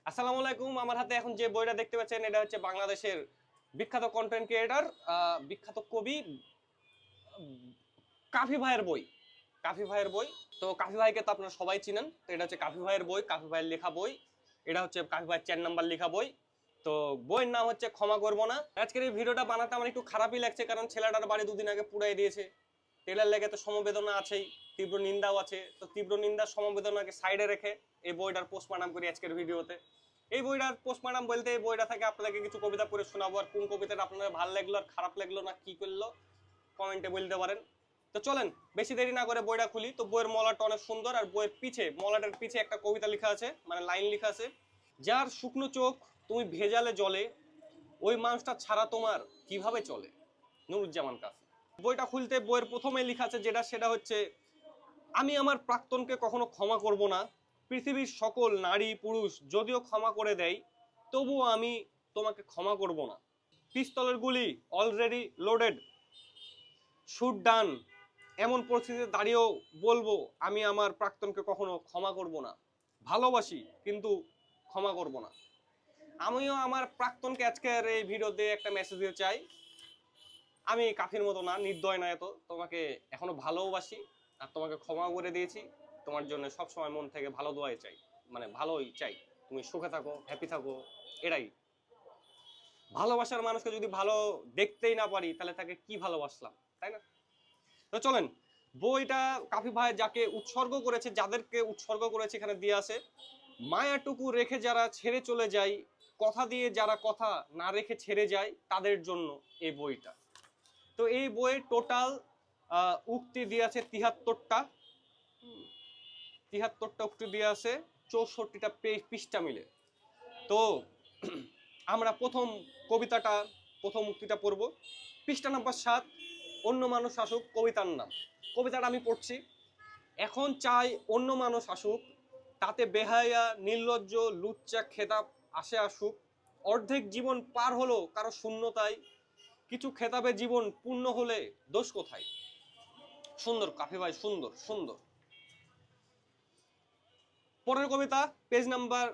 আসসালামু আলাইকুম। আমার হাতে এখন যে বইটা দেখতে পাচ্ছেন এটা হচ্ছে বাংলাদেশের বিখ্যাত কন্টেন্ট ক্রিয়েটর, বিখ্যাত কবি কাফি ভাইয়ের বই। কাফি ভাইয়ের বই। তো কাফি ভাইকে তো আপনারা সবাই চিনেন। তো এটা হচ্ছে কাফি ভাইয়ের বই, কাফি ভাইয়ের লেখা বই। এটা হচ্ছে কাফি ভাইয়ের 4 নাম্বার লেখা বই। তো বইয়ের নাম হচ্ছে ক্ষমা করবো না। আজকের এই ভিডিওটা বানাতে আমার একটু খারাপই লাগছে, কারণ ছেলেটার বাড়ি দুদিন আগে পুড়াই দিয়েছে। টেলার লেগে তো সমবেদনা আছেই, তীব্র নিন্দাও আছে। তো তীব্র নিন্দা সমবেদনাকে সাইডে রেখে এই বইটার পোস্টমর্টম করি আজকের ভিডিওতে। এই বইটার পোস্টমর্টম বলতে এই বইটা থেকে আপনাদেরকে কিছু কবিতা পড়ে শোনাবো, আর কোন কবিতাটা আপনাদের ভালো লাগলো আর খারাপ লাগলো না কি করলো কমেন্টে বলতে পারেন। তো চলেন বেশি দেরি না করে বইটা খুলি। তো বইয়ের মলাটা অনেক সুন্দর, আর বইয়ের পিছে মলাটার পিছে একটা কবিতা লেখা আছে, মানে লাইন লেখা আছে। যার শুকনো চোখ তুমি ভেজালে জলে, ওই মানুষটা ছাড়া তোমার কিভাবে চলে। নুরুজ্জামান কাফি। বইটা খুলতে বইয়ের প্রথমে লেখা আছে সেটা হচ্ছে, আমি আমার প্রাক্তনকে কখনো ক্ষমা করব না। পৃথিবীর সকল নারী পুরুষ যদিও ক্ষমা করে দেয়, তবুও আমি তোমাকে ক্ষমা করব না। পিস্তলের গুলি অলরেডি লোডেড, শুট ডান, এমন পরিস্থিতিতে দাঁড়িয়েও বলবো আমি আমার প্রাক্তনকে কখনো ক্ষমা করব না। ভালোবাসি কিন্তু ক্ষমা করব না। আমিও আমার প্রাক্তনকে আজকের এই ভিডিওতে একটা মেসেজ দিতে চাই, আমি কাফির মতো না, নির্দয় না এত, তোমাকে এখনো ভালোবাসি আর তোমাকে ক্ষমা করে দিয়েছি। তোমার জন্য সবসময় মন থেকে ভালো দোয়াই চাই, মানে ভালোই চাই, তুমি সুখে থাকো, হ্যাপি থাকো। এটাই ভালোবাসার মানুষকে যদি ভালো দেখতেই না পারি তাহলে তাকে কি ভালোবাসলাম, তাই না? তো চলেন, বইটা কাফি ভাই যাকে উৎসর্গ করেছে, যাদেরকে উৎসর্গ করেছে এখানে দিয়ে আছে। মায়াটুকু রেখে যারা ছেড়ে চলে যায়, কথা দিয়ে যারা কথা না রেখে ছেড়ে যায়, তাদের জন্য এই বইটা। তো এই বইয়ে টোটাল উক্তি দিয়ে আছে 73টা। 73টা উক্তি দিয়ে আছে, 64টা পৃষ্ঠা মিলে। তো আমরা প্রথম উক্তিটা পড়ব। পৃষ্ঠা নাম্বার 7, অন্য মানুষ আসুক কবিতার নাম। কবিতাটা আমি পড়ছি। এখন চাই অন্য মানুষ আসুক, তাতে বেহায়া নির্লজ্জ লুচ্চা খেতাব আসে আসুক। অর্ধেক জীবন পার হলো কারো শূন্যতায়, কিছু খেতাবে জীবন পূর্ণ হলে দোষ কোথায়। সুন্দর কাফি ভাই, সুন্দর সুন্দর। পরের কবিতা, পেজ নাম্বার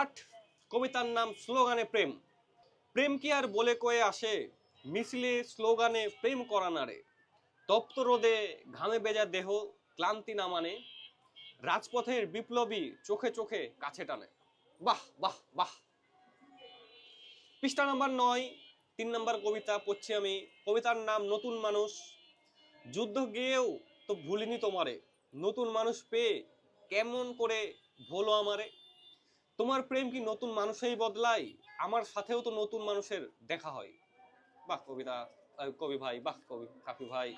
8, কবিতার নাম স্লোগানে প্রেম। প্রেম কি আর বলে কয়ে আসে, মিছিলে স্লোগানে প্রেম করা নারে। তপ্ত রোদে ঘামে বেজা দেহ ক্লান্তি না মানে, রাজপথের বিপ্লবী চোখে চোখে কাছে টানে। বাহ বাহ বাহ। পৃষ্ঠা নাম্বার 9, 3 নাম্বার কবিতা পড়ছি আমি। কবিতার নাম নতুন মানুষ। যুদ্ধ গিয়েও তো ভুলিনি তোমারে, নতুন মানুষ পেয়ে কেমন করে ভোলো আমারে। তোমার প্রেম কি নতুন মানুষেই বদলায়, আমার সাথেও তো নতুন মানুষের দেখা হয়। বাহ কবিতা, কবি ভাই, বাহ কবি কাফি ভাই।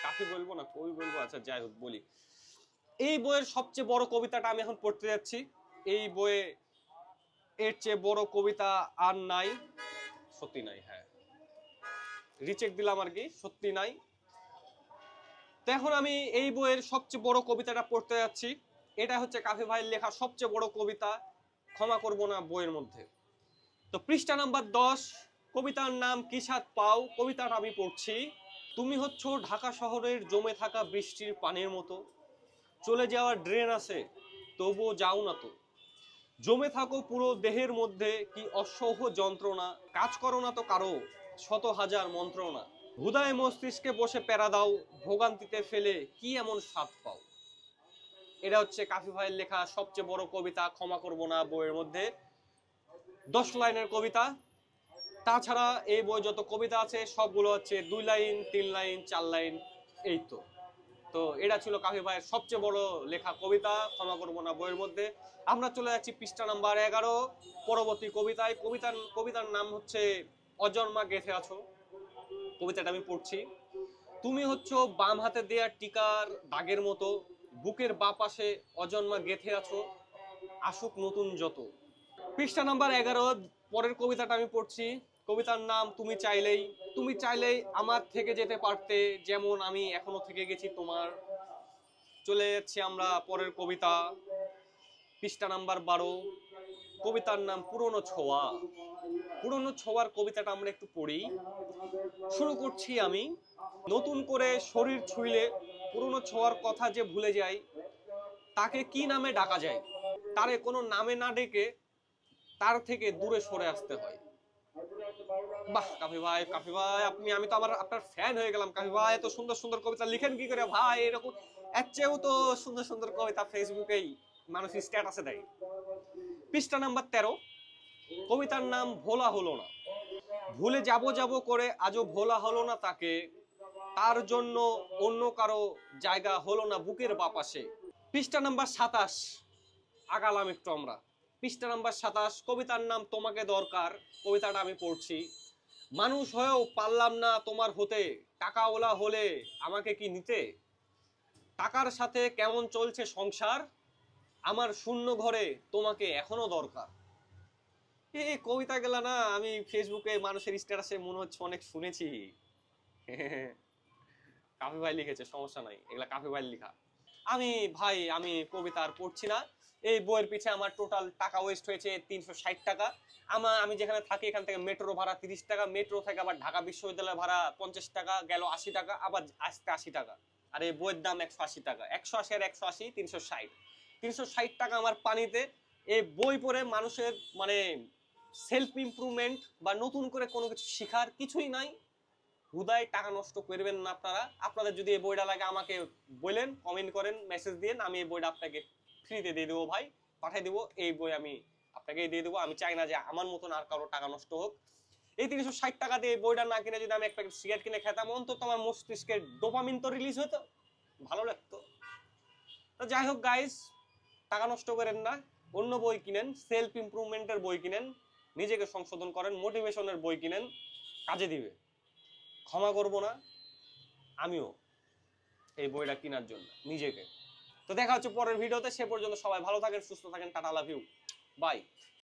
কাফি বলবো না কবি বলবো, আচ্ছা যাই হোক বলি। এই বইয়ের সবচেয়ে বড় কবিতাটা আমি এখন পড়তে যাচ্ছি। এই বইয়ে এর চেয়ে বড় কবিতা আর নাই, সত্যি নাই। হ্যাঁ, রিচেক দিলাম আর কি, সত্যি নাই। তো এখন আমি এই বইয়ের সবচেয়ে বড় কবিতাটা পড়তে যাচ্ছি। এটা হচ্ছে কাফি ভাইয়ের লেখা সবচেয়ে বড় কবিতা, ক্ষমা করব না বইয়ের মধ্যে। তো পৃষ্ঠা নাম্বার 10, কবিতার নাম কি স্বাদ পাও। কবিতাটা আমি পড়ছি। তুমি হচ্ছ ঢাকা শহরের জমে থাকা বৃষ্টির পানির মতো, চলে যাওয়ার ড্রেন আছে তবুও যাও না তো। জমে থাকো পুরো দেহের মধ্যে কি অসহ্য যন্ত্রণা, কাজ করো না তো কারো শত হাজার মন্ত্রণা। হুদায় মস্তিষ্কে বসে প্যারা দাও, ভোগান্তিতে ফেলে কি এমন স্বাদ পাও। এটা হচ্ছে কাফি ভাইয়ের লেখা সবচেয়ে বড় কবিতা, ক্ষমা করব না বইয়ের মধ্যে। 10 লাইনের কবিতা। তাছাড়া এই বই যত কবিতা আছে সবগুলো হচ্ছে 2 লাইন, 3 লাইন, 4 লাইন, এই তো। তো এটা ছিল কাফি ভাইয়ের সবচেয়ে বড় লেখা কবিতা, ক্ষমা করব না বইয়ের মধ্যে। আমরা চলে যাচ্ছি পৃষ্ঠা নাম্বার 11, পরবর্তী কবিতায়। কবিতার নাম হচ্ছে অজন্মা গেঁথে আছো। কবিতাটা আমি পড়ছি। তুমি হচ্ছ বাম হাতে দেয়া টিকার দাগের মতো, বুকের বা পাশে অজন্মা গেঁথে আছো, আসুক নতুন যত। পৃষ্ঠা নাম্বার 11, পরের কবিতাটা আমি পড়ছি। কবিতার নাম তুমি চাইলেই আমার থেকে যেতে পারতে, যেমন আমি এখনো থেকে গেছি তোমার। চলে যাচ্ছি আমরা পরের কবিতা, পৃষ্ঠা নাম্বার 12, কবিতার নাম পুরনো ছোঁয়া। পুরনো ছোঁয়ার কবিতাটা আমরা একটু পড়ি। শুরু করছি আমি। নতুন করে শরীর ছুঁইলে পুরনো ছোঁয়ার কথা যে ভুলে যায়, তাকে কি নামে ডাকা যায়। তারে কোনো নামে না ডেকে তার থেকে দূরে সরে আসতে হয়। বাহ কাফি ভাই, কাফি ভাই, আমি তো আপনার ফ্যান হয়ে গেলাম। কাফি ভাই এত সুন্দর সুন্দর কবিতা লিখেন কি করে ভাই? এরকম এর চেয়েও তো সুন্দর সুন্দর কবিতা ফেসবুকেই মানুষ স্ট্যাটাসে দেয়। পৃষ্ঠা নাম্বার 13, কবিতার নাম ভোলা হলো না। ভুলে যাব যাব করে আজও ভোলা হলো না তাকে, তার জন্য অন্য কারো জায়গা হলো না বুকের বাপাশে। পৃষ্ঠা নাম্বার 27, আগালাম একটু আমরা। পৃষ্ঠা নাম্বার 27, কবিতার নাম তোমাকে দরকার। কবিতাটা আমি পড়ছি। মানুষ হয়েও পারলাম না তোমার হতে, টাকাওয়ালা হলে আমাকে কি নিতে? টাকার সাথে কেমন চলছে সংসার, আমার শূন্য ঘরে তোমাকে এখনো দরকার। এই কবিতা গেলা না আমি ফেসবুকে মানুষের স্ট্যাটাসে মনে হচ্ছে অনেক শুনেছি। কাফি ভাই লিখেছে, সমস্যা নাই, এগুলা কাফি ভাই লেখা। আমি কবিতা আর পড়ছি না। এই বইয়ের পিছে আমার টোটাল টাকা ওয়েস্ট হয়েছে 360 টাকা। আমি যেখানে থাকি এখান থেকে মেট্রো ভাড়া 30 টাকা, মেট্রো থেকে আবার ঢাকা বিশ্ববিদ্যালয় ভাড়া 50 টাকা, গেল 80 টাকা, আবার আসতে 80 টাকা। আর এই বইয়ের দাম 180 টাকা। 180 আর 180 360, 360 টাকা আমার পানিতে। এই বই পড়ে মানুষের মানে সেলফ ইমপ্রুভমেন্ট বা নতুন করে কোনো কিছু শেখার কিছুই নাই। হুদায় টাকা নষ্ট করবেন না আপনারা। আপনাদের যদি এই বইটা লাগে আমাকে বলেন, কমেন্ট করেন, মেসেজ দিন, আমি এই বইটা আপনাকে ফ্রিতে দিয়ে দেবো ভাই, পাঠিয়ে দেবো। এই বই আমি আপনাকে দিয়ে দেবো। আমি চাই না যে আমার মতন আর কারো টাকা নষ্ট হোক। এই 360 টাকা দিয়ে এই বইটা না কিনে যদি আমি এক প্যাকেট সিগারেট কিনে খেতাম, অন্তত আমার মস্তিষ্কে ডোপামিন তো রিলিজ হতো, ভালো লাগতো। তো যাই হোক গাইস, টাকা নষ্ট করেন না, অন্য বই কিনেন, সেলফ ইমপ্রুভমেন্টের বই কিনেন, নিজেকে সংশোধন করেন, মোটিভেশনের বই কিনেন, কাজে দিবে। ক্ষমা করব না আমিও এই বইটা কেনার জন্য নিজেকে। তো দেখা হচ্ছে পরের ভিডিওতে, সে পর্যন্ত সবাই ভালো থাকেন, সুস্থ থাকেন, টাটা, লাভ ইউ, বাই।